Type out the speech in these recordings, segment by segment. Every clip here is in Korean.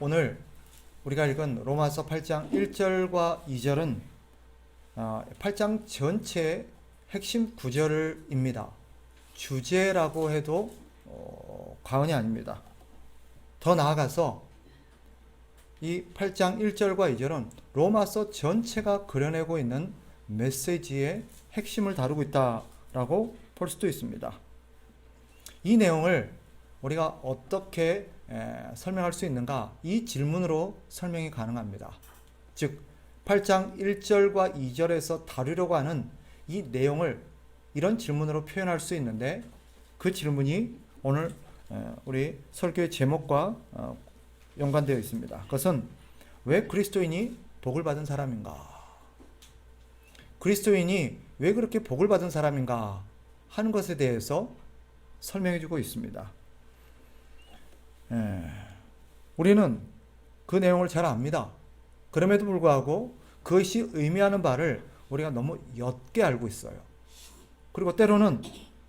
오늘 우리가 읽은 로마서 8장 1절과 2절은 8장 전체의 핵심 구절입니다. 주제라고 해도 과언이 아닙니다. 더 나아가서 이 8장 1절과 2절은 로마서 전체가 그려내고 있는 메시지의 핵심을 다루고 있다라고 볼 수도 있습니다. 이 내용을 우리가 어떻게 설명할 수 있는가? 이 질문으로 설명이 가능합니다. 즉 8장 1절과 2절에서 다루려고 하는 이 내용을 이런 질문으로 표현할 수 있는데, 그 질문이 오늘 우리 설교의 제목과 연관되어 있습니다. 그것은 왜 그리스도인이 복을 받은 사람인가? 그리스도인이 왜 그렇게 복을 받은 사람인가 하는 것에 대해서 설명해 주고 있습니다. 우리는 그 내용을 잘 압니다. 그럼에도 불구하고 그것이 의미하는 바를 우리가 너무 옅게 알고 있어요. 그리고 때로는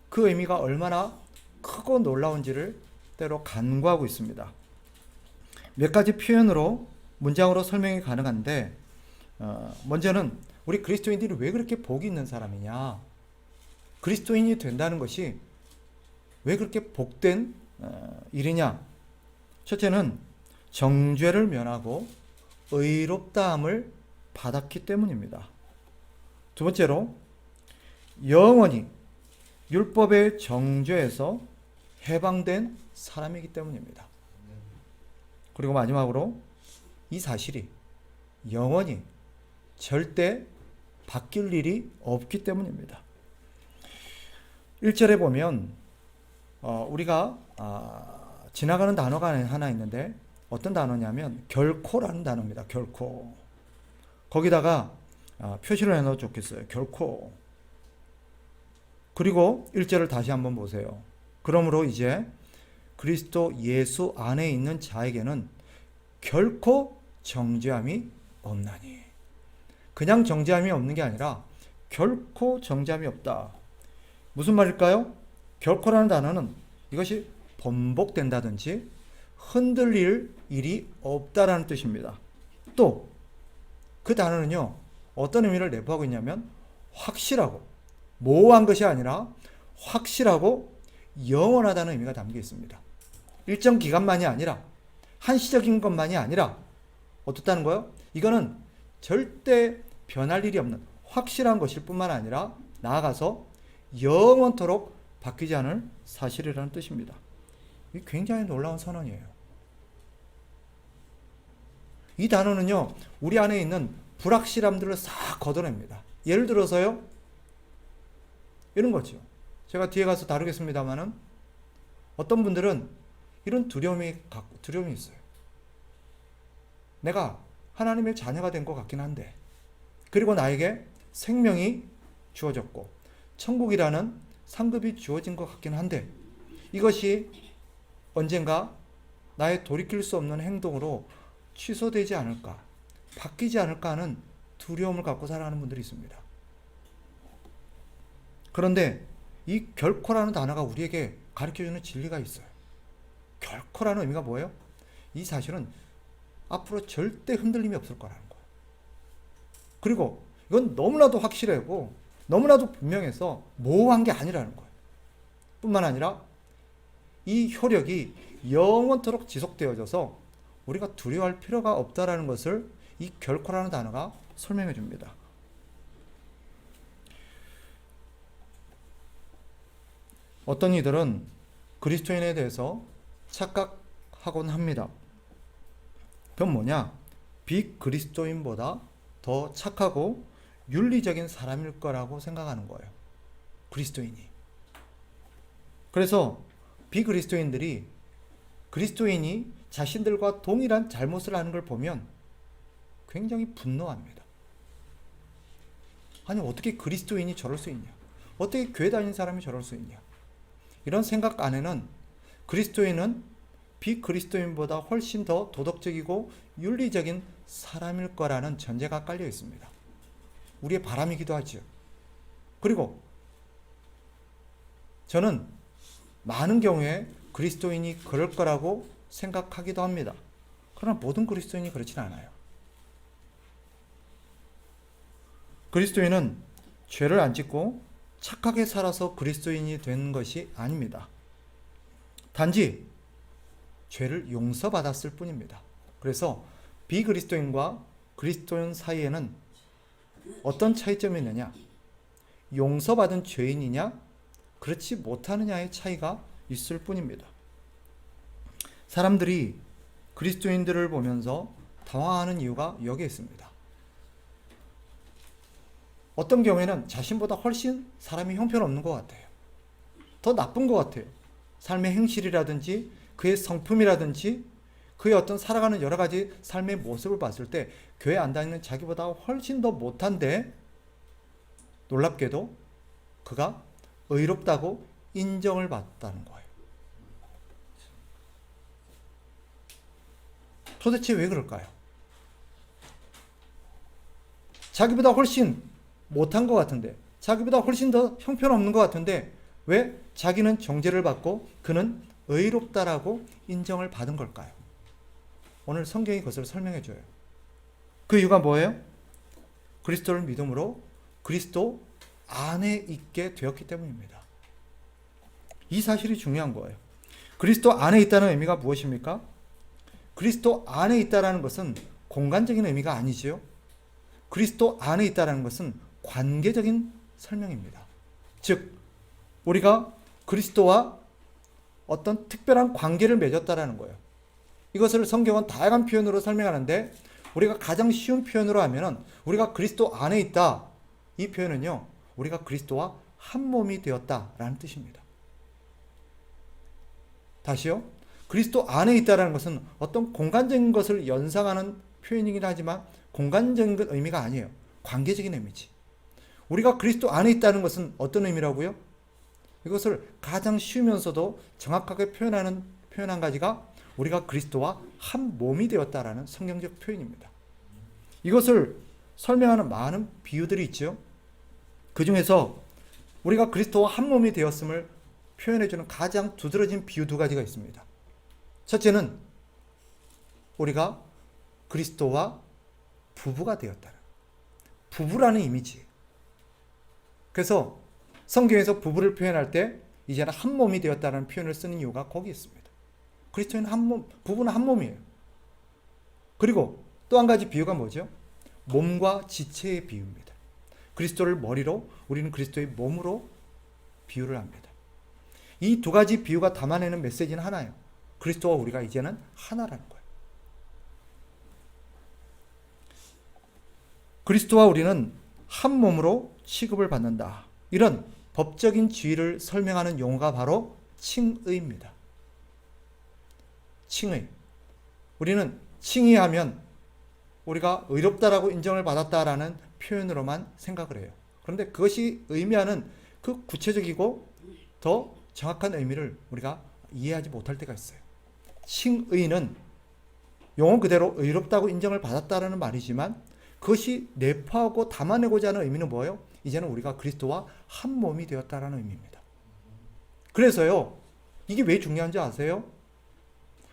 그 의미가 얼마나 크고 놀라운지를 때로 간과하고 있습니다. 몇 가지 표현으로 문장으로 설명이 가능한데, 먼저는 우리 그리스도인들이 왜 그렇게 복이 있는 사람이냐, 그리스도인이 된다는 것이 왜 그렇게 복된 일이냐. 첫째는 정죄를 면하고 의롭다함을 받았기 때문입니다. 두 번째로 영원히 율법의 정죄에서 해방된 사람이기 때문입니다. 그리고 마지막으로 이 사실이 영원히 절대 바뀔 일이 없기 때문입니다. 1절에 보면 우리가 지나가는 단어가 하나 있는데, 어떤 단어냐면 결코라는 단어입니다. 결코. 거기다가 표시를 해놓어 좋겠어요. 결코. 그리고 1절을 다시 한번 보세요. 그러므로 이제 그리스도 예수 안에 있는 자에게는 결코 정죄함이 없나니. 그냥 정죄함이 없는 게 아니라 결코 정죄함이 없다. 무슨 말일까요? 결코라는 단어는 이것이 번복된다든지 흔들릴 일이 없다라는 뜻입니다. 또 그 단어는요, 어떤 의미를 내포하고 있냐면 확실하고, 모호한 것이 아니라 확실하고 영원하다는 의미가 담겨 있습니다. 일정 기간만이 아니라, 한시적인 것만이 아니라 어떻다는 거예요? 이거는 절대 변할 일이 없는 확실한 것일 뿐만 아니라 나아가서 영원토록 바뀌지 않을 사실이라는 뜻입니다. 이 굉장히 놀라운 선언이에요. 이 단어는요, 우리 안에 있는 불확실함들을 싹 걷어냅니다. 예를 들어서요, 이런 거죠. 제가 뒤에 가서 다루겠습니다만은, 어떤 분들은 이런 두려움이 있어요. 내가 하나님의 자녀가 된 것 같긴 한데, 그리고 나에게 생명이 주어졌고 천국이라는 상급이 주어진 것 같긴 한데, 이것이 언젠가 나의 돌이킬 수 없는 행동으로 취소되지 않을까, 바뀌지 않을까 하는 두려움을 갖고 살아가는 분들이 있습니다. 그런데 이 결코라는 단어가 우리에게 가르쳐주는 진리가 있어요. 결코라는 의미가 뭐예요? 이 사실은 앞으로 절대 흔들림이 없을 거라는 거예요. 그리고 이건 너무나도 확실하고 너무나도 분명해서 모호한 게 아니라는 거예요. 뿐만 아니라 이 효력이 영원토록 지속되어져서 우리가 두려워할 필요가 없다라는 것을 이 결코라는 단어가 설명해 줍니다. 어떤 이들은 그리스도인에 대해서 착각하곤 합니다. 그건 뭐냐? 비그리스도인보다 더 착하고 윤리적인 사람일 거라고 생각하는 거예요. 그리스도인이. 그래서 비그리스도인들이 그리스도인이 자신들과 동일한 잘못을 하는 걸 보면 굉장히 분노합니다. 아니, 어떻게 그리스도인이 저럴 수 있냐? 어떻게 교회 다니는 사람이 저럴 수 있냐? 이런 생각 안에는 그리스도인은 비그리스도인보다 훨씬 더 도덕적이고 윤리적인 사람일 거라는 전제가 깔려 있습니다. 우리의 바람이기도 하죠. 그리고 저는 많은 경우에 그리스도인이 그럴 거라고 생각하기도 합니다. 그러나 모든 그리스도인이 그렇지는 않아요. 그리스도인은 죄를 안 짓고 착하게 살아서 그리스도인이 된 것이 아닙니다. 단지 죄를 용서받았을 뿐입니다. 그래서 비그리스도인과 그리스도인 사이에는 어떤 차이점이 있느냐? 용서받은 죄인이냐, 그렇지 못하느냐의 차이가 있을 뿐입니다. 사람들이 그리스도인들을 보면서 당황하는 이유가 여기에 있습니다. 어떤 경우에는 자신보다 훨씬 사람이 형편없는 것 같아요. 더 나쁜 것 같아요. 삶의 행실이라든지 그의 성품이라든지 그의 어떤 살아가는 여러 가지 삶의 모습을 봤을 때 교회 안 다니는 자기보다 훨씬 더 못한데 놀랍게도 그가 의롭다고 인정을 받았다는 거예요. 도대체 왜 그럴까요? 자기보다 훨씬 못한 것 같은데, 자기보다 훨씬 더 형편없는 것 같은데 왜 자기는 정죄를 받고 그는 의롭다라고 인정을 받은 걸까요? 오늘 성경이 그것을 설명해 줘요. 그 이유가 뭐예요? 그리스도를 믿음으로 그리스도 안에 있게 되었기 때문입니다. 이 사실이 중요한 거예요. 그리스도 안에 있다는 의미가 무엇입니까? 그리스도 안에 있다는 것은 공간적인 의미가 아니지요. 그리스도 안에 있다는 것은 관계적인 설명입니다. 즉 우리가 그리스도와 어떤 특별한 관계를 맺었다라는 거예요. 이것을 성경은 다양한 표현으로 설명하는데 우리가 가장 쉬운 표현으로 하면은 우리가 그리스도 안에 있다. 이 표현은요. 우리가 그리스도와 한 몸이 되었다라는 뜻입니다. 다시요. 그리스도 안에 있다라는 것은 어떤 공간적인 것을 연상하는 표현이긴 하지만 공간적인 의미가 아니에요. 관계적인 의미지. 우리가 그리스도 안에 있다는 것은 어떤 의미라고요? 이것을 가장 쉬우면서도 정확하게 표현한 가지가 우리가 그리스도와 한 몸이 되었다라는 성경적 표현입니다. 이것을 설명하는 많은 비유들이 있죠. 그 중에서 우리가 그리스도와 한 몸이 되었음을 표현해주는 가장 두드러진 비유 두 가지가 있습니다. 첫째는 우리가 그리스도와 부부가 되었다는, 부부라는 이미지. 그래서 성경에서 부부를 표현할 때 이제는 한 몸이 되었다는 표현을 쓰는 이유가 거기 있습니다. 그리스도인 한 몸, 부부는 한 몸이에요. 그리고 또 한 가지 비유가 뭐죠? 몸과 지체의 비유입니다. 그리스도를 머리로, 우리는 그리스도의 몸으로 비유를 합니다. 이 두 가지 비유가 담아내는 메시지는 하나예요. 그리스도와 우리가 이제는 하나라는 거예요. 그리스도와 우리는 한 몸으로 취급을 받는다. 이런 법적인 지위를 설명하는 용어가 바로 칭의입니다. 칭의. 우리는 칭의하면 우리가 의롭다라고 인정을 받았다라는 표현으로만 생각을 해요. 그런데 그것이 의미하는 그 구체적이고 더 정확한 의미를 우리가 이해하지 못할 때가 있어요. 칭의는 용어 그대로 의롭다고 인정을 받았다라는 말이지만 그것이 내포하고 담아내고자 하는 의미는 뭐예요? 이제는 우리가 그리스도와 한 몸이 되었다라는 의미입니다. 그래서요, 이게 왜 중요한지 아세요?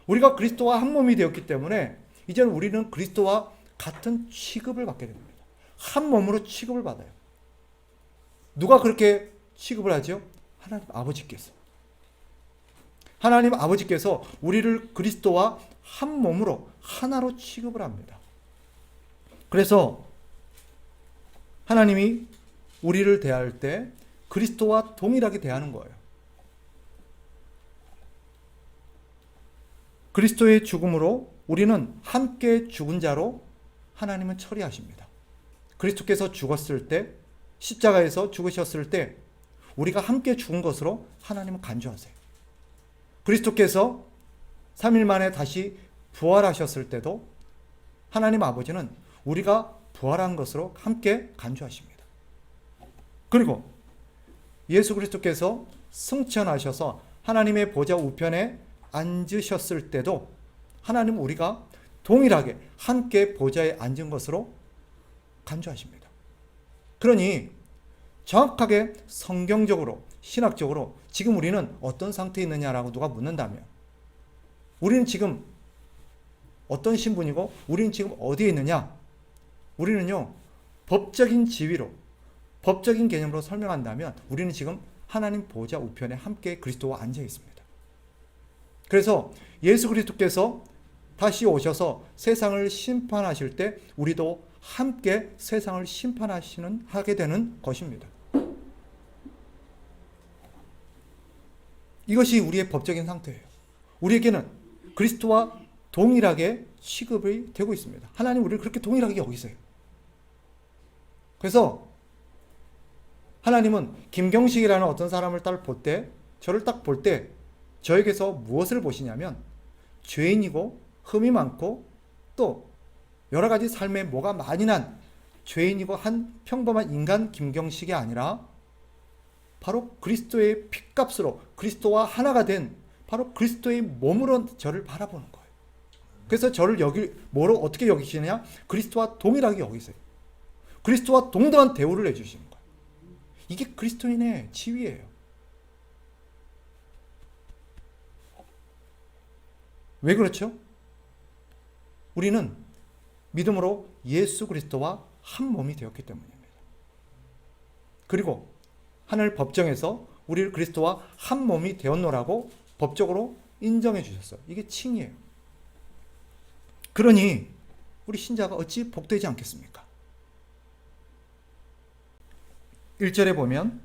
우리가 그리스도와 한 몸이 되었기 때문에 이제는 우리는 그리스도와 같은 취급을 받게 됩니다. 한 몸으로 취급을 받아요. 누가 그렇게 취급을 하죠? 하나님 아버지께서. 하나님 아버지께서 우리를 그리스도와 한 몸으로 하나로 취급을 합니다. 그래서 하나님이 우리를 대할 때 그리스도와 동일하게 대하는 거예요. 그리스도의 죽음으로 우리는 함께 죽은 자로 하나님은 처리하십니다. 그리스도께서 죽었을 때, 십자가에서 죽으셨을 때 우리가 함께 죽은 것으로 하나님은 간주하세요. 그리스도께서 3일 만에 다시 부활하셨을 때도 하나님 아버지는 우리가 부활한 것으로 함께 간주하십니다. 그리고 예수 그리스도께서 승천하셔서 하나님의 보좌 우편에 앉으셨을 때도 하나님은 우리가 동일하게 함께 보좌에 앉은 것으로 간주하십니다. 그러니 정확하게 성경적으로 신학적으로 지금 우리는 어떤 상태에 있느냐라고 누가 묻는다면 우리는 지금 어떤 신분이고 우리는 지금 어디에 있느냐? 우리는요, 법적인 지위로, 법적인 개념으로 설명한다면 우리는 지금 하나님 보좌 우편에 함께 그리스도와 앉아 있습니다. 그래서 예수 그리스도께서 다시 오셔서 세상을 심판하실 때 우리도 함께 세상을 하게 되는 것입니다. 이것이 우리의 법적인 상태예요. 우리에게는 그리스도와 동일하게 취급이 되고 있습니다. 하나님 우리를 그렇게 동일하게 여기세요. 그래서 하나님은 김경식이라는 어떤 사람을 저를 딱 볼 때 저에게서 무엇을 보시냐면 죄인이고 흠이 많고 또 여러 가지 삶에 뭐가 많이 난 죄인이고 한 평범한 인간 김경식이 아니라 바로 그리스도의 핏값으로 그리스도와 하나가 된 바로 그리스도의 몸으로 저를 바라보는 거예요. 그래서 저를 어떻게 여기시느냐? 그리스도와 동일하게 여기세요. 그리스도와 동등한 대우를 해주시는 거예요. 이게 그리스도인의 지위예요. 왜 그렇죠? 우리는 믿음으로 예수 그리스도와 한 몸이 되었기 때문입니다. 그리고 하늘 법정에서 우리를 그리스도와 한 몸이 되었노라고 법적으로 인정해 주셨어요. 이게 칭이에요. 그러니 우리 신자가 어찌 복되지 않겠습니까? 1절에 보면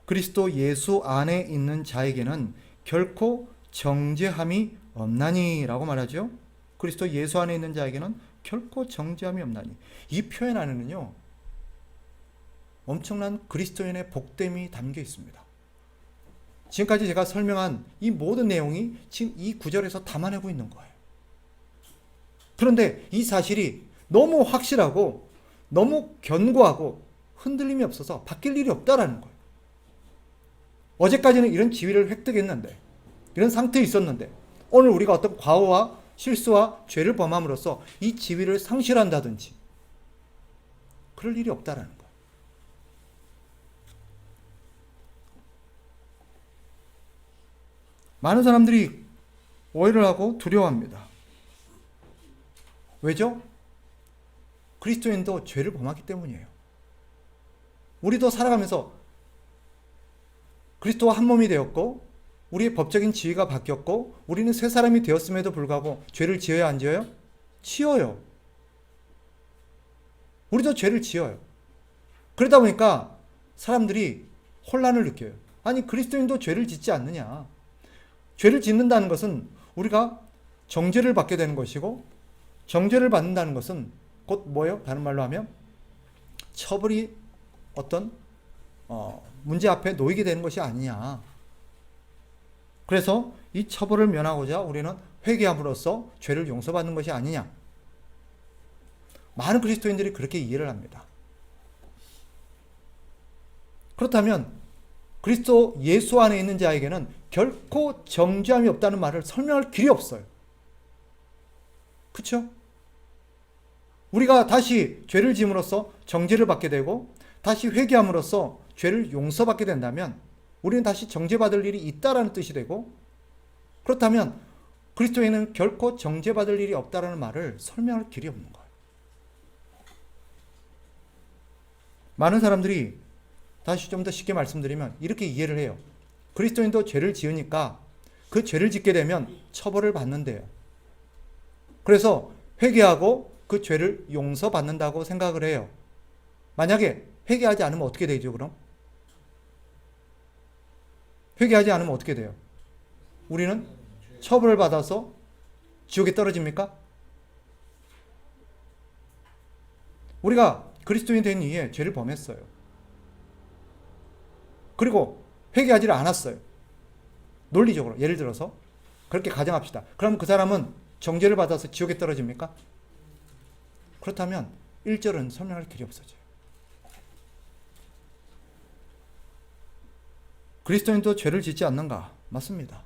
그리스도 예수 안에 있는 자에게는 결코 정죄함이 없나니 라고 말하죠. 그리스도 예수 안에 있는 자에게는 결코 정죄함이 없나니. 이 표현 안에는요, 엄청난 그리스도인의 복됨이 담겨 있습니다. 지금까지 제가 설명한 이 모든 내용이 지금 이 구절에서 담아내고 있는 거예요. 그런데 이 사실이 너무 확실하고 너무 견고하고 흔들림이 없어서 바뀔 일이 없다라는 거예요. 어제까지는 이런 지위를 획득했는데, 이런 상태에 있었는데, 오늘 우리가 어떤 과오와 실수와 죄를 범함으로써 이 지위를 상실한다든지 그럴 일이 없다라는 거예요. 많은 사람들이 오해를 하고 두려워합니다. 왜죠? 그리스도인도 죄를 범하기 때문이에요. 우리도 살아가면서 그리스도와 한 몸이 되었고 우리의 법적인 지위가 바뀌었고 우리는 새 사람이 되었음에도 불구하고 죄를 지어야 안 지어요? 지어요. 우리도 죄를 지어요. 그러다 보니까 사람들이 혼란을 느껴요. 아니 그리스도인도 죄를 짓지 않느냐. 죄를 짓는다는 것은 우리가 정죄를 받게 되는 것이고 정죄를 받는다는 것은 곧 뭐예요? 다른 말로 하면 처벌이 어떤 문제 앞에 놓이게 되는 것이 아니냐. 그래서 이 처벌을 면하고자 우리는 회개함으로써 죄를 용서받는 것이 아니냐. 많은 그리스도인들이 그렇게 이해를 합니다. 그렇다면 그리스도 예수 안에 있는 자에게는 결코 정죄함이 없다는 말을 설명할 길이 없어요. 그렇죠? 우리가 다시 죄를 지음으로써 정죄를 받게 되고 다시 회개함으로써 죄를 용서받게 된다면 우리는 다시 정죄받을 일이 있다라는 뜻이 되고, 그렇다면 그리스도에는 결코 정죄받을 일이 없다라는 말을 설명할 길이 없는 거예요. 많은 사람들이 다시 좀 더 쉽게 말씀드리면 이렇게 이해를 해요. 그리스도인도 죄를 지으니까 그 죄를 짓게 되면 처벌을 받는데요. 그래서 회개하고 그 죄를 용서받는다고 생각을 해요. 만약에 회개하지 않으면 어떻게 되죠, 그럼? 회개하지 않으면 어떻게 돼요? 우리는 처벌을 받아서 지옥에 떨어집니까? 우리가 그리스도인 된 이후에 죄를 범했어요. 그리고 회개하지를 않았어요. 논리적으로 예를 들어서 그렇게 가정합시다. 그럼 그 사람은 정죄를 받아서 지옥에 떨어집니까? 그렇다면 1절은 설명할 길이 없어져요. 그리스도인도 죄를 짓지 않는가? 맞습니다.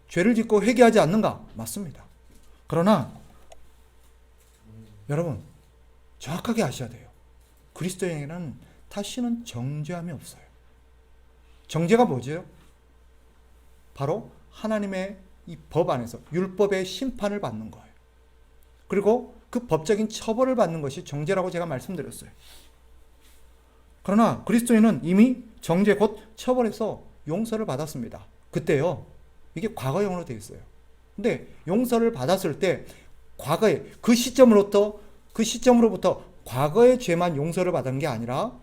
죄를 짓고 회개하지 않는가? 맞습니다. 그러나 여러분 정확하게 아셔야 돼요. 그리스도인에게는 다시는 정죄함이 없어요. 정죄가 뭐죠? 바로 하나님의 이 법 안에서 율법의 심판을 받는 거예요. 그리고 그 법적인 처벌을 받는 것이 정죄라고 제가 말씀드렸어요. 그러나 그리스도인은 이미 정죄 곧 처벌에서 용서를 받았습니다. 그때요. 이게 과거형으로 되어 있어요. 근데 용서를 받았을 때 과거에 그 시점으로부터 과거의 죄만 용서를 받은 게 아니라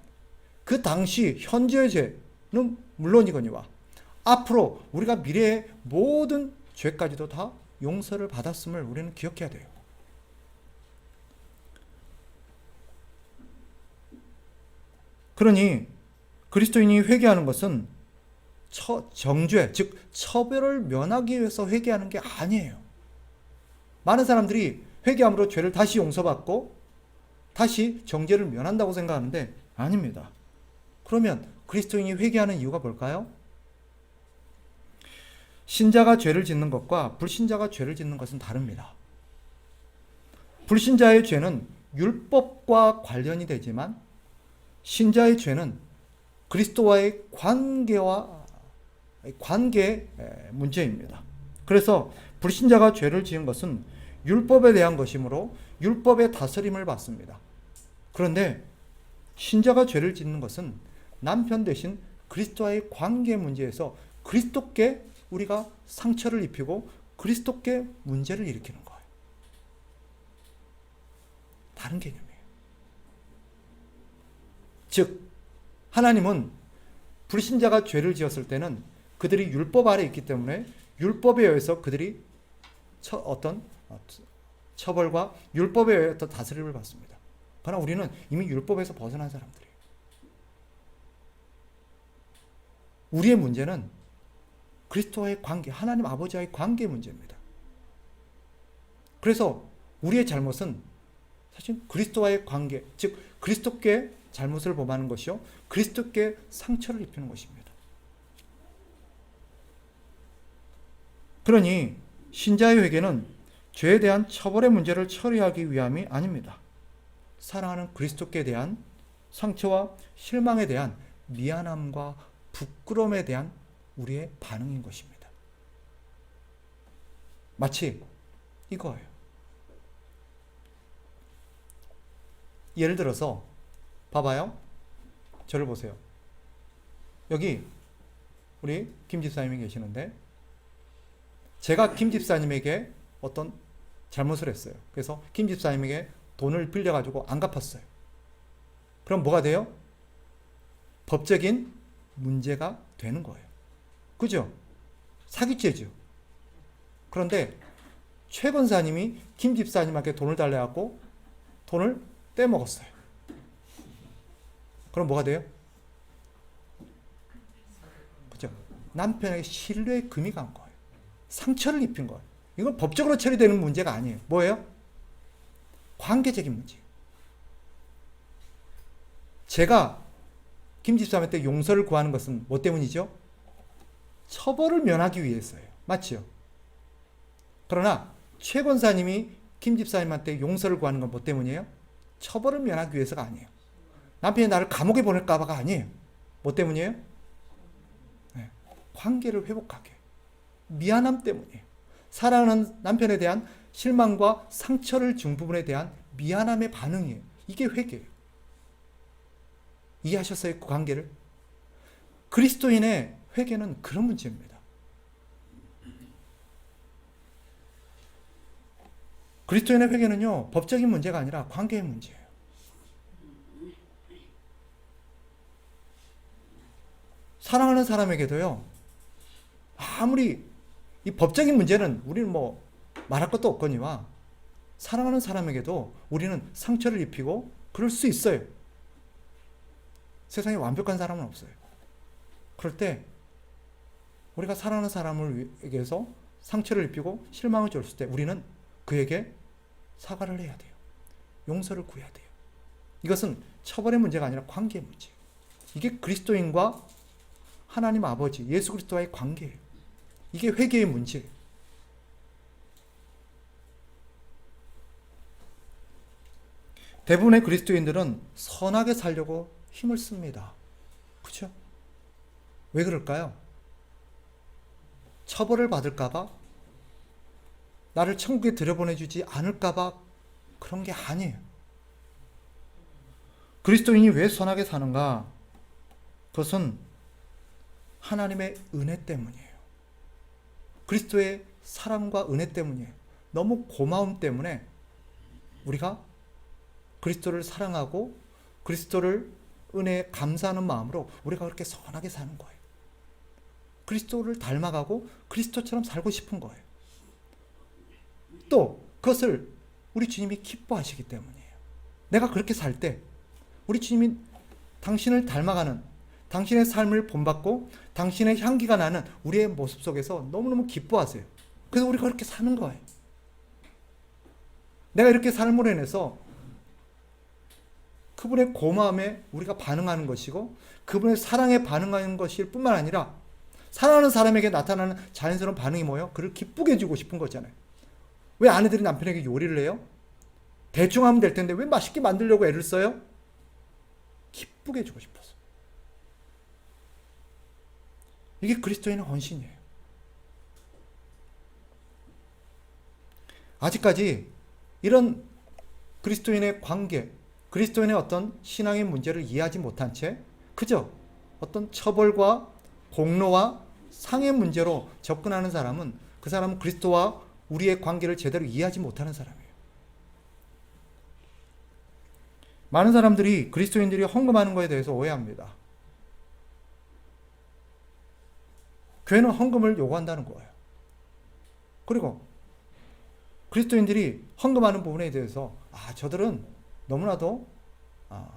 그 당시 현재의 죄는 물론이거니와 앞으로 우리가 미래의 모든 죄까지도 다 용서를 받았음을 우리는 기억해야 돼요. 그러니 그리스도인이 회개하는 것은 정죄, 즉 처벌을 면하기 위해서 회개하는 게 아니에요. 많은 사람들이 회개함으로 죄를 다시 용서받고 다시 정죄를 면한다고 생각하는데 아닙니다. 그러면 그리스도인이 회개하는 이유가 뭘까요? 신자가 죄를 짓는 것과 불신자가 죄를 짓는 것은 다릅니다. 불신자의 죄는 율법과 관련이 되지만 신자의 죄는 그리스도와의 관계 문제입니다. 그래서 불신자가 죄를 지은 것은 율법에 대한 것이므로 율법의 다스림을 받습니다. 그런데 신자가 죄를 짓는 것은 남편 대신 그리스도와의 관계 문제에서 그리스도께 우리가 상처를 입히고 그리스도께 문제를 일으키는 거예요. 다른 개념이에요. 즉 하나님은 불신자가 죄를 지었을 때는 그들이 율법 아래 있기 때문에 율법에 의해서 그들이 어떤 처벌과 율법에 의해서 다스림을 받습니다. 그러나 우리는 이미 율법에서 벗어난 사람들이에요. 우리의 문제는 그리스도와의 관계, 하나님 아버지와의 관계 문제입니다. 그래서 우리의 잘못은 사실 그리스도와의 관계, 즉 그리스도께 잘못을 범하는 것이요 그리스도께 상처를 입히는 것입니다. 그러니 신자의 회개는 죄에 대한 처벌의 문제를 처리하기 위함이 아닙니다. 사랑하는 그리스도께 대한 상처와 실망에 대한 미안함과 부끄러움에 대한 우리의 반응인 것입니다. 마치 이거예요. 예를 들어서 봐봐요. 저를 보세요. 여기 우리 김 집사님이 계시는데 제가 김 집사님에게 어떤 잘못을 했어요. 그래서 김 집사님에게 돈을 빌려가지고 안 갚았어요. 그럼 뭐가 돼요? 법적인 문제가 되는 거예요. 그죠? 사기죄죠. 그런데 최 권사님이 김 집사님에게 돈을 달래갖고 돈을 떼먹었어요. 그럼 뭐가 돼요? 그죠? 남편에게 신뢰의 금이 간 거예요. 상처를 입힌 거예요. 이건 법적으로 처리되는 문제가 아니에요. 뭐예요? 관계적인 문제. 제가 김 집사님한테 용서를 구하는 것은 뭐 때문이죠? 처벌을 면하기 위해서예요. 맞죠? 그러나 최 권사님이 김 집사님한테 용서를 구하는 건 뭐 때문이에요? 처벌을 면하기 위해서가 아니에요. 남편이 나를 감옥에 보낼까봐가 아니에요. 뭐 때문이에요? 네. 관계를 회복하게. 미안함 때문이에요. 사랑하는 남편에 대한 실망과 상처를 준 부분에 대한 미안함의 반응이에요. 이게 회개예요. 이해하셨어요? 그 관계를? 그리스도인의 회개는 그런 문제입니다. 그리스도인의 회개는요, 법적인 문제가 아니라 관계의 문제예요. 사랑하는 사람에게도요, 아무리 이 법적인 문제는 우리는 뭐 말할 것도 없거니와 사랑하는 사람에게도 우리는 상처를 입히고 그럴 수 있어요. 세상에 완벽한 사람은 없어요. 그럴 때 우리가 사랑하는 사람을 위해서 상처를 입히고 실망을 줬을 때 우리는 그에게 사과를 해야 돼요. 용서를 구해야 돼요. 이것은 처벌의 문제가 아니라 관계의 문제예요. 이게 그리스도인과 하나님 아버지 예수 그리스도와의 관계예요. 이게 회개의 문제예요. 대부분의 그리스도인들은 선하게 살려고 힘을 씁니다. 그렇죠? 왜 그럴까요? 처벌을 받을까봐, 나를 천국에 들여보내주지 않을까봐 그런 게 아니에요. 그리스도인이 왜 선하게 사는가? 그것은 하나님의 은혜 때문이에요. 그리스도의 사랑과 은혜 때문이에요. 너무 고마움 때문에 우리가 그리스도를 사랑하고 그리스도를 은혜에 감사하는 마음으로 우리가 그렇게 선하게 사는 거예요. 그리스도를 닮아가고 그리스도처럼 살고 싶은 거예요. 또 그것을 우리 주님이 기뻐하시기 때문이에요. 내가 그렇게 살 때 우리 주님이 당신을 닮아가는, 당신의 삶을 본받고 당신의 향기가 나는 우리의 모습 속에서 너무너무 기뻐하세요. 그래서 우리가 그렇게 사는 거예요. 내가 이렇게 삶으로 인해서 그분의 고마움에 우리가 반응하는 것이고 그분의 사랑에 반응하는 것일 뿐만 아니라 사랑하는 사람에게 나타나는 자연스러운 반응이 뭐예요? 그를 기쁘게 해주고 싶은 거잖아요. 왜 아내들이 남편에게 요리를 해요? 대충 하면 될 텐데 왜 맛있게 만들려고 애를 써요? 기쁘게 해주고 싶어서. 이게 그리스도인의 헌신이에요. 아직까지 이런 그리스도인의 관계, 그리스도인의 어떤 신앙의 문제를 이해하지 못한 채 그저 어떤 처벌과 공로와 상의 문제로 접근하는 사람은 그 사람은 그리스도와 우리의 관계를 제대로 이해하지 못하는 사람이에요. 많은 사람들이 그리스도인들이 헌금하는 것에 대해서 오해합니다. 교회는 헌금을 요구한다는 거예요. 그리고 그리스도인들이 헌금하는 부분에 대해서 저들은 너무나도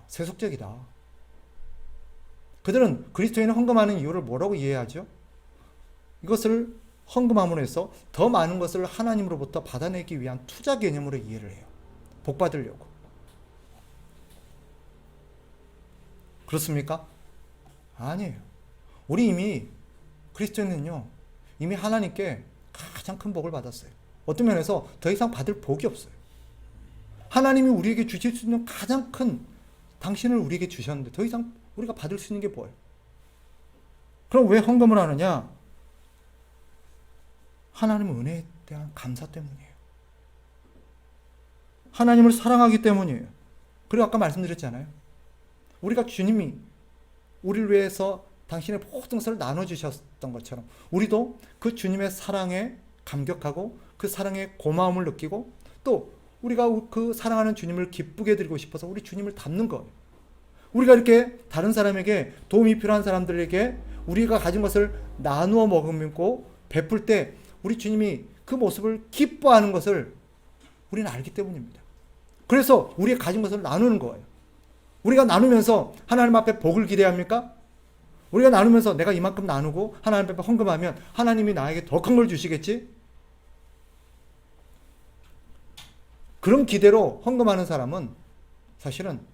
세속적이다. 그들은 그리스도인이 헌금하는 이유를 뭐라고 이해하죠? 이것을 헌금함으로 해서 더 많은 것을 하나님으로부터 받아내기 위한 투자 개념으로 이해를 해요. 복 받으려고. 그렇습니까? 아니에요. 우리 이미 그리스도인은요, 이미 하나님께 가장 큰 복을 받았어요. 어떤 면에서 더 이상 받을 복이 없어요. 하나님이 우리에게 주실 수 있는 가장 큰 당신을 우리에게 주셨는데 더 이상 우리가 받을 수 있는 게 뭐예요? 그럼 왜 헌금을 하느냐? 하나님의 은혜에 대한 감사 때문이에요. 하나님을 사랑하기 때문이에요. 그리고 아까 말씀드렸잖아요. 우리가 주님이 우리를 위해서 당신의 모든 것을 나눠주셨던 것처럼 우리도 그 주님의 사랑에 감격하고 그 사랑의 고마움을 느끼고 또 우리가 그 사랑하는 주님을 기쁘게 드리고 싶어서 우리 주님을 닮는 거예요. 우리가 이렇게 다른 사람에게 도움이 필요한 사람들에게 우리가 가진 것을 나누어 먹으고 베풀 때 우리 주님이 그 모습을 기뻐하는 것을 우리는 알기 때문입니다. 그래서 우리의 가진 것을 나누는 거예요. 우리가 나누면서 하나님 앞에 복을 기대합니까? 우리가 나누면서 내가 이만큼 나누고 하나님 앞에 헌금하면 하나님이 나에게 더 큰 걸 주시겠지? 그런 기대로 헌금하는 사람은 사실은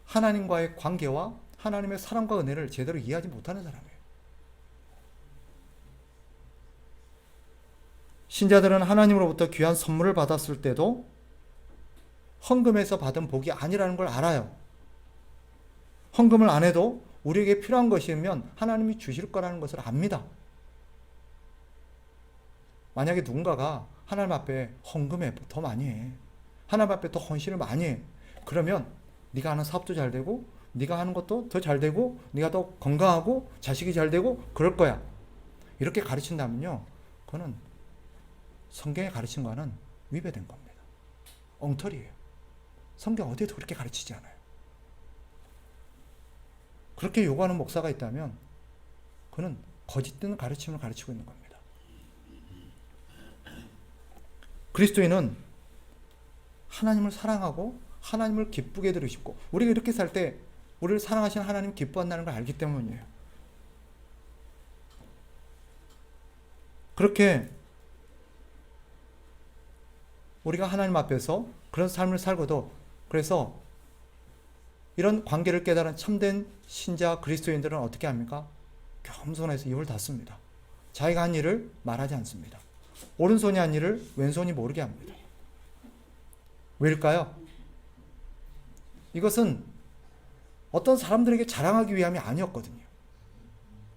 하나님과의 관계와 하나님의 사랑과 은혜를 제대로 이해하지 못하는 사람이에요. 신자들은 하나님으로부터 귀한 선물을 받았을 때도 헌금에서 받은 복이 아니라는 걸 알아요. 헌금을 안 해도 우리에게 필요한 것이면 하나님이 주실 거라는 것을 압니다. 만약에 누군가가 하나님 앞에 헌금해 더 많이 해. 하나님 앞에 더 헌신을 많이 해. 그러면 네가 하는 사업도 잘 되고 네가 하는 것도 더 잘 되고 네가 더 건강하고 자식이 잘 되고 그럴 거야. 이렇게 가르친다면요. 그거는 성경에 가르친 거와는 위배된 겁니다. 엉터리예요. 성경 어디에도 그렇게 가르치지 않아요. 그렇게 요구하는 목사가 있다면 그는 거짓된 가르침을 가르치고 있는 겁니다. 그리스도인은 하나님을 사랑하고 하나님을 기쁘게 해드리고 싶고 우리가 이렇게 살 때 우리를 사랑하시는 하나님 기뻐한다는 걸 알기 때문이에요. 그렇게 우리가 하나님 앞에서 그런 삶을 살고도 그래서 이런 관계를 깨달은 참된 신자 그리스도인들은 어떻게 합니까? 겸손해서 입을 닫습니다. 자기가 한 일을 말하지 않습니다. 오른손이 한 일을 왼손이 모르게 합니다. 왜일까요? 이것은 어떤 사람들에게 자랑하기 위함이 아니었거든요.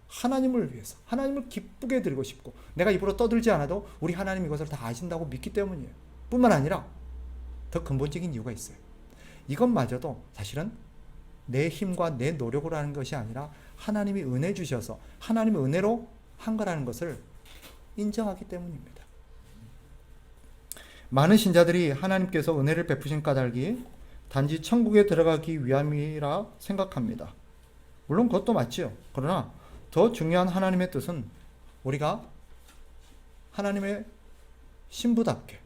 하나님을 위해서, 하나님을 기쁘게 드리고 싶고 내가 입으로 떠들지 않아도 우리 하나님 이것을 다 아신다고 믿기 때문이에요. 뿐만 아니라 더 근본적인 이유가 있어요. 이것마저도 사실은 내 힘과 내 노력으로 하는 것이 아니라 하나님이 은혜 주셔서 하나님의 은혜로 한 거라는 것을 인정하기 때문입니다. 많은 신자들이 하나님께서 은혜를 베푸신 까닭이 단지 천국에 들어가기 위함이라 생각합니다. 물론 그것도 맞지요. 그러나 더 중요한 하나님의 뜻은 우리가 하나님의 신부답게,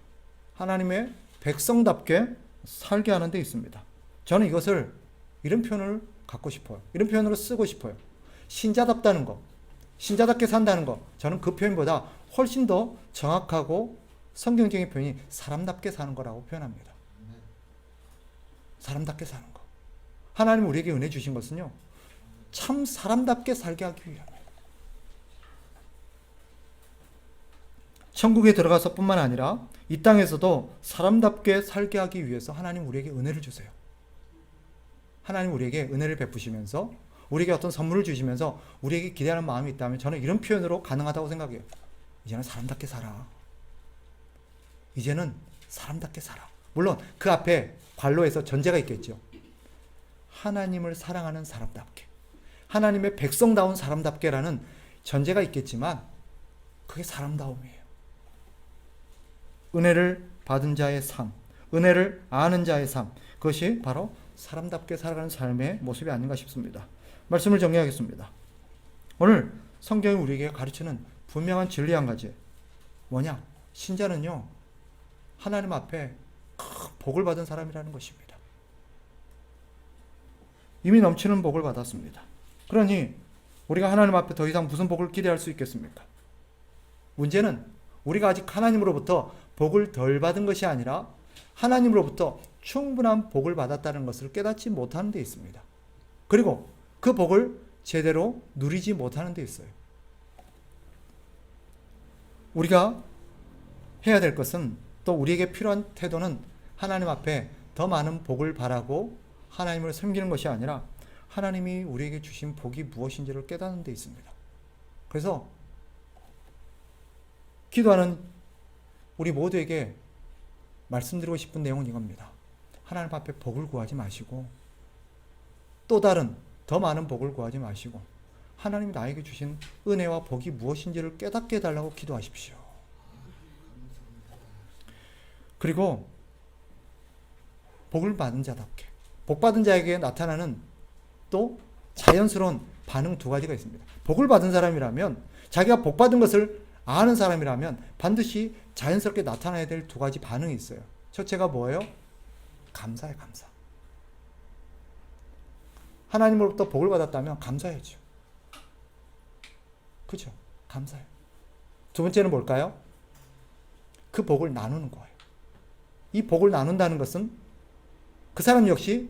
하나님의 백성답게 살게 하는 데 있습니다. 저는 이런 표현을 갖고 싶어요. 이런 표현으로 쓰고 싶어요. 신자답다는 거, 신자답게 산다는 거, 저는 그 표현보다 훨씬 더 정확하고 성경적인 표현이 사람답게 사는 거라고 표현합니다. 사람답게 사는 거. 하나님 우리에게 은혜 주신 것은요, 참 사람답게 살게 하기 위함입니다. 천국에 들어가서 뿐만 아니라 이 땅에서도 사람답게 살게 하기 위해서 하나님 우리에게 은혜를 주세요. 하나님 우리에게 은혜를 베푸시면서 우리에게 어떤 선물을 주시면서 우리에게 기대하는 마음이 있다면 저는 이런 표현으로 가능하다고 생각해요. 이제는 사람답게 살아. 이제는 사람답게 살아. 물론 그 앞에 관로에서 전제가 있겠죠. 하나님을 사랑하는 사람답게, 하나님의 백성다운 사람답게라는 전제가 있겠지만 그게 사람다움이에요. 은혜를 받은 자의 삶, 은혜를 아는 자의 삶, 그것이 바로 사람답게 살아가는 삶의 모습이 아닌가 싶습니다. 말씀을 정리하겠습니다. 오늘 성경이 우리에게 가르치는 분명한 진리 한 가지, 뭐냐? 신자는요, 하나님 앞에 복을 받은 사람이라는 것입니다. 이미 넘치는 복을 받았습니다. 그러니 우리가 하나님 앞에 더 이상 무슨 복을 기대할 수 있겠습니까? 문제는 우리가 아직 하나님으로부터 복을 덜 받은 것이 아니라 하나님으로부터 충분한 복을 받았다는 것을 깨닫지 못하는 데 있습니다. 그리고 그 복을 제대로 누리지 못하는 데 있어요. 우리가 해야 될 것은, 또 우리에게 필요한 태도는 하나님 앞에 더 많은 복을 바라고 하나님을 섬기는 것이 아니라 하나님이 우리에게 주신 복이 무엇인지를 깨닫는 데 있습니다. 그래서 기도하는 우리 모두에게 말씀드리고 싶은 내용은 이겁니다. 하나님 앞에 복을 구하지 마시고, 또 다른 더 많은 복을 구하지 마시고, 하나님이 나에게 주신 은혜와 복이 무엇인지를 깨닫게 해달라고 기도하십시오. 그리고 복을 받은 자답게, 복 받은 자에게 나타나는 또 자연스러운 반응 두 가지가 있습니다. 복을 받은 사람이라면, 자기가 복 받은 것을 아는 사람이라면 반드시 자연스럽게 나타나야 될 두 가지 반응이 있어요. 첫째가 뭐예요? 감사예요, 감사. 하나님으로부터 복을 받았다면 감사해야죠. 그죠? 감사해요. 두 번째는 뭘까요? 그 복을 나누는 거예요. 이 복을 나눈다는 것은 그 사람 역시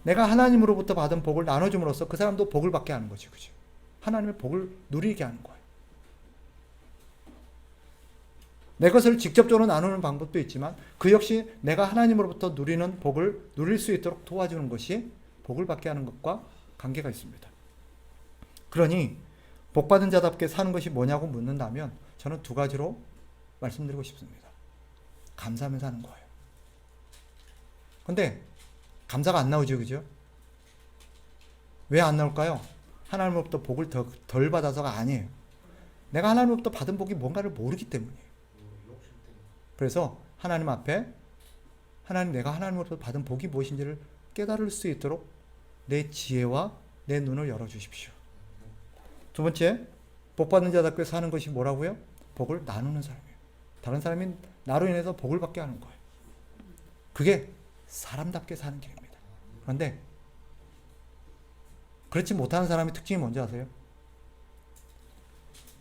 내가 하나님으로부터 받은 복을 나눠줌으로써 그 사람도 복을 받게 하는 거죠. 그죠? 하나님의 복을 누리게 하는 거예요. 내 것을 직접적으로 나누는 방법도 있지만 그 역시 내가 하나님으로부터 누리는 복을 누릴 수 있도록 도와주는 것이 복을 받게 하는 것과 관계가 있습니다. 그러니 복받은 자답게 사는 것이 뭐냐고 묻는다면 저는 두 가지로 말씀드리고 싶습니다. 감사하면서 사는 거예요. 근데 감사가 안 나오죠, 그죠? 왜 안 나올까요? 하나님으로부터 복을 덜 받아서가 아니에요. 내가 하나님으로부터 받은 복이 뭔가를 모르기 때문이에요. 그래서 하나님 앞에 내가 하나님으로부터 받은 복이 무엇인지를 깨달을 수 있도록 내 지혜와 내 눈을 열어주십시오. 두 번째, 복받는 자답게 사는 것이 뭐라고요? 복을 나누는 사람이에요. 다른 사람이 나로 인해서 복을 받게 하는 거예요. 그게 사람답게 사는 길입니다. 그런데 그렇지 못하는 사람의 특징이 뭔지 아세요?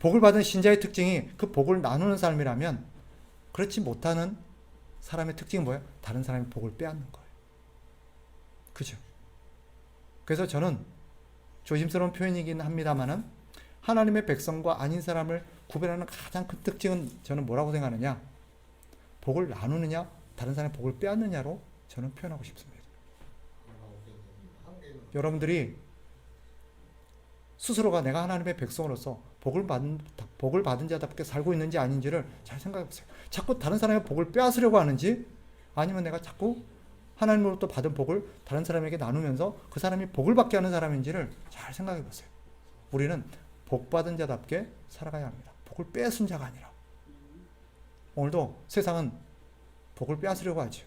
복을 받은 신자의 특징이 그 복을 나누는 사람이라면 그렇지 못하는 사람의 특징이 뭐예요? 다른 사람의 복을 빼앗는 거예요. 그죠? 그래서 저는 조심스러운 표현이긴 합니다만은 하나님의 백성과 아닌 사람을 구별하는 가장 큰 특징은 저는 뭐라고 생각하느냐? 복을 나누느냐, 다른 사람의 복을 빼앗느냐로 저는 표현하고 싶습니다. 여러분들이 스스로가 내가 하나님의 백성으로서 복을 받은 자답게 살고 있는지 아닌지를 잘 생각해 보세요. 자꾸 다른 사람의 복을 빼앗으려고 하는지, 아니면 내가 자꾸 하나님으로부터 받은 복을 다른 사람에게 나누면서 그 사람이 복을 받게 하는 사람인지를 잘 생각해 보세요. 우리는 복 받은 자답게 살아가야 합니다. 복을 빼앗은 자가 아니라. 오늘도 세상은 복을 빼앗으려고 하죠.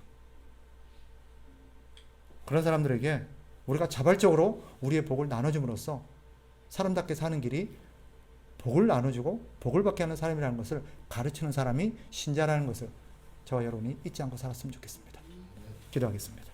그런 사람들에게 우리가 자발적으로 우리의 복을 나눠줌으로써 사람답게 사는 길이 복을 나눠주고 복을 받게 하는 사람이라는 것을 가르치는 사람이 신자라는 것을 저와 여러분이 잊지 않고 살았으면 좋겠습니다. 기도하겠습니다.